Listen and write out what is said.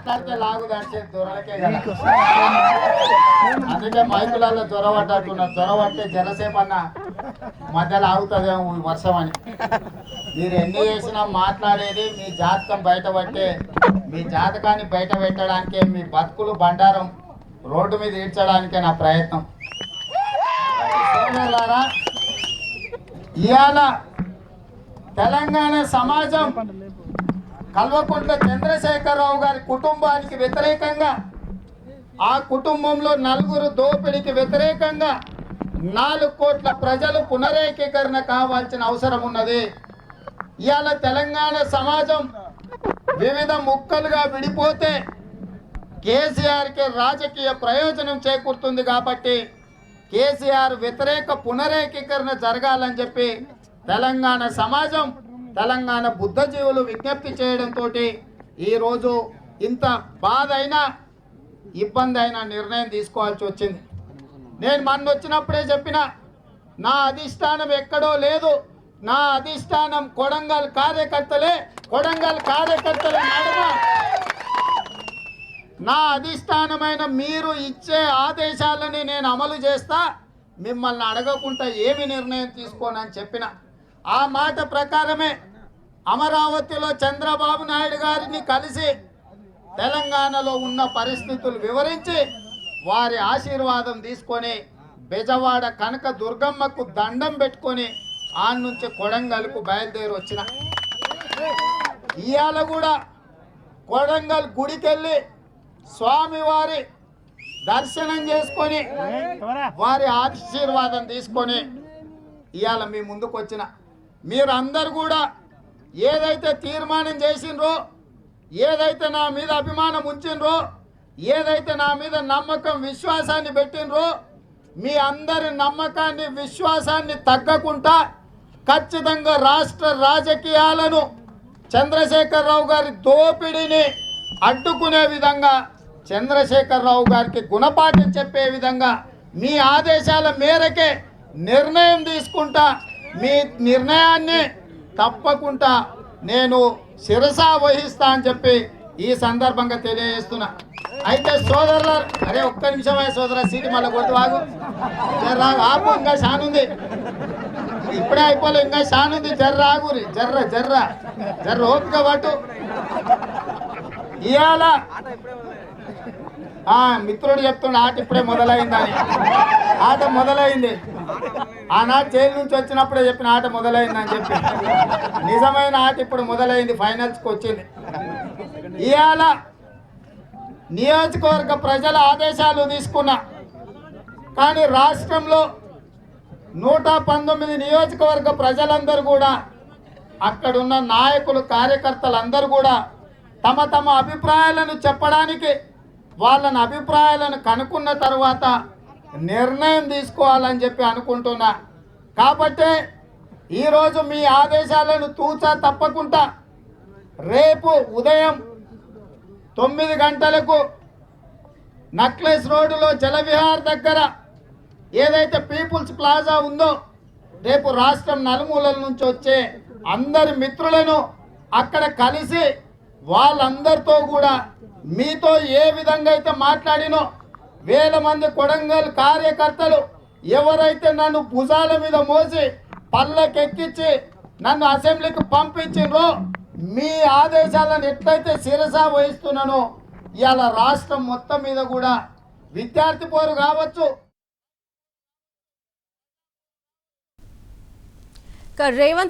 మాట్లాడితే లాగు దాని దొరలకే కదా. అందుకే మైకులలో జ్వరపడ్డట్టున్నారు. జ్వరపట్టే జనసేపు అన్న మధ్యలో ఆగుతుందేమో వర్షం అని. మీరు ఎన్ని చేసినా మాట్లాడేది మీ జాతకం బయటపట్టే, మీ జాతకాన్ని బయట పెట్టడానికే, మీ బతుకులు బండారం రోడ్డు మీద ఈడ్చడానికే నా ప్రయత్నం. ఇవాళ తెలంగాణ సమాజం కల్వకుంట్ల చంద్రశేఖరరావు గారి కుటుంబానికి వ్యతిరేకంగా, ఆ కుటుంబంలో 4 దోపిడీకి వ్యతిరేకంగా 4 కోట్ల ప్రజలు పునరేకీకరణ కావాల్సిన అవసరం ఉన్నది. ఇవాళ తెలంగాణ సమాజం వివిధ ముక్కలుగా విడిపోతే కేసీఆర్కి రాజకీయ ప్రయోజనం చేకూరుతుంది. కాబట్టి కేసీఆర్ వ్యతిరేక పునరేకీకరణ జరగాలని చెప్పి తెలంగాణ సమాజం, తెలంగాణ బుద్ధజీవులు విజ్ఞప్తి చేయడంతో ఈరోజు ఇంత బాధ అయినా ఇబ్బంది అయినా నిర్ణయం తీసుకోవాల్సి వచ్చింది. నేను మొన్న వచ్చినప్పుడే చెప్పిన, నా అధిష్టానం ఎక్కడో లేదు, నా అధిష్టానం కొడంగల్ కార్యకర్తలే. కొడంగల్ కార్యకర్తల నడుమ నా అధిష్టానమైన మీరు ఇచ్చే ఆదేశాలని నేను అమలు చేస్తా, మిమ్మల్ని అడగకుండా ఏమి నిర్ణయం తీసుకోనని చెప్పిన. ఆ మాట ప్రకారమే అమరావతిలో చంద్రబాబు నాయుడు గారిని కలిసి తెలంగాణలో ఉన్న పరిస్థితులు వివరించి వారి ఆశీర్వాదం తీసుకొని బెజవాడ కనక దుర్గమ్మకు దండం పెట్టుకొని ఆ నుంచి కొడంగల్కు బయలుదేరి వచ్చిన. ఇవాళ కూడా కొడంగల్ గుడికెళ్ళి స్వామివారి దర్శనం చేసుకొని వారి ఆశీర్వాదం తీసుకొని ఇవాళ మీ ముందుకు వచ్చిన. మీరందరూ కూడా ఏదైతే తీర్మానం చేసిండ్రో, ఏదైతే నా మీద అభిమానం ఉంచిండ్రో, ఏదైతే నా మీద నమ్మకం విశ్వాసాన్ని పెట్టినరో, మీ అందరి నమ్మకాన్ని విశ్వాసాన్ని తగ్గకుండా ఖచ్చితంగా రాష్ట్ర రాజకీయాలను చంద్రశేఖరరావు గారి దోపిడీని అడ్డుకునే విధంగా, చంద్రశేఖరరావు గారికి గుణపాఠం చెప్పే విధంగా మీ ఆదేశాల మేరకే నిర్ణయం తీసుకుంటా. మీ నిర్ణయాన్ని తప్పకుండా నేను శిరస వహిస్తా అని చెప్పి ఈ సందర్భంగా తెలియజేస్తున్నా. అయితే సోదరుల, అరే ఒక్క నిమిషమే సోదర, సీటు మళ్ళీ కొట్టు ఆగు, ఆపు, ఇంకా షానుంది, ఇప్పుడే అయిపోలే, ఇంకా షానుంది, జర్ర ఆగురి, జర్ర ఓపిక పట్టు. ఇవాళ మిత్రుడు చెప్తుండే ఆట ఇప్పుడే మొదలైందని. ఆట మొదలైంది, ఆనాడు జైలు నుంచి వచ్చినప్పుడే చెప్పిన ఆట మొదలైందని చెప్పి. నిజమైన ఆట ఇప్పుడు మొదలైంది, ఫైనల్స్కి వచ్చింది. ఇవాళ నియోజకవర్గ ప్రజల ఆదేశాలు తీసుకున్నా, కానీ రాష్ట్రంలో 119 నియోజకవర్గ ప్రజలందరూ కూడా, అక్కడున్న నాయకులు కార్యకర్తలందరూ కూడా తమ తమ అభిప్రాయాలను చెప్పడానికి, వాళ్ళని అభిప్రాయాలను కనుక్కున్న తర్వాత నిర్ణయం తీసుకోవాలని చెప్పి అనుకుంటున్నా. కాబట్టి ఈరోజు మీ ఆదేశాలను తూచా తప్పకుండా రేపు ఉదయం 9 గంటలకు నక్లెస్ రోడ్డులో జలవిహార్ దగ్గర ఏదైతే పీపుల్స్ ప్లాజా ఉందో, రేపు రాష్ట్రం నలుమూలల నుంచి వచ్చే అందరి మిత్రులను అక్కడ కలిసి వాళ్ళందరితో కూడా మీతో ఏ విధంగా అయితే మాట్లాడినో, వేల మంది కొడంగల్ కార్యకర్తలు ఎవరైతే నన్ను భుజాల మీద మోసి పల్లకెక్కించి నన్ను అసెంబ్లీకి పంపించిండ్రో, మీ ఆదేశాలను ఎట్లయితే శిరస వహిస్తున్నానో, ఇవాళ రాష్ట్రం మొత్తం మీద కూడా విద్యార్థి పోరు కావచ్చు, రేవంత్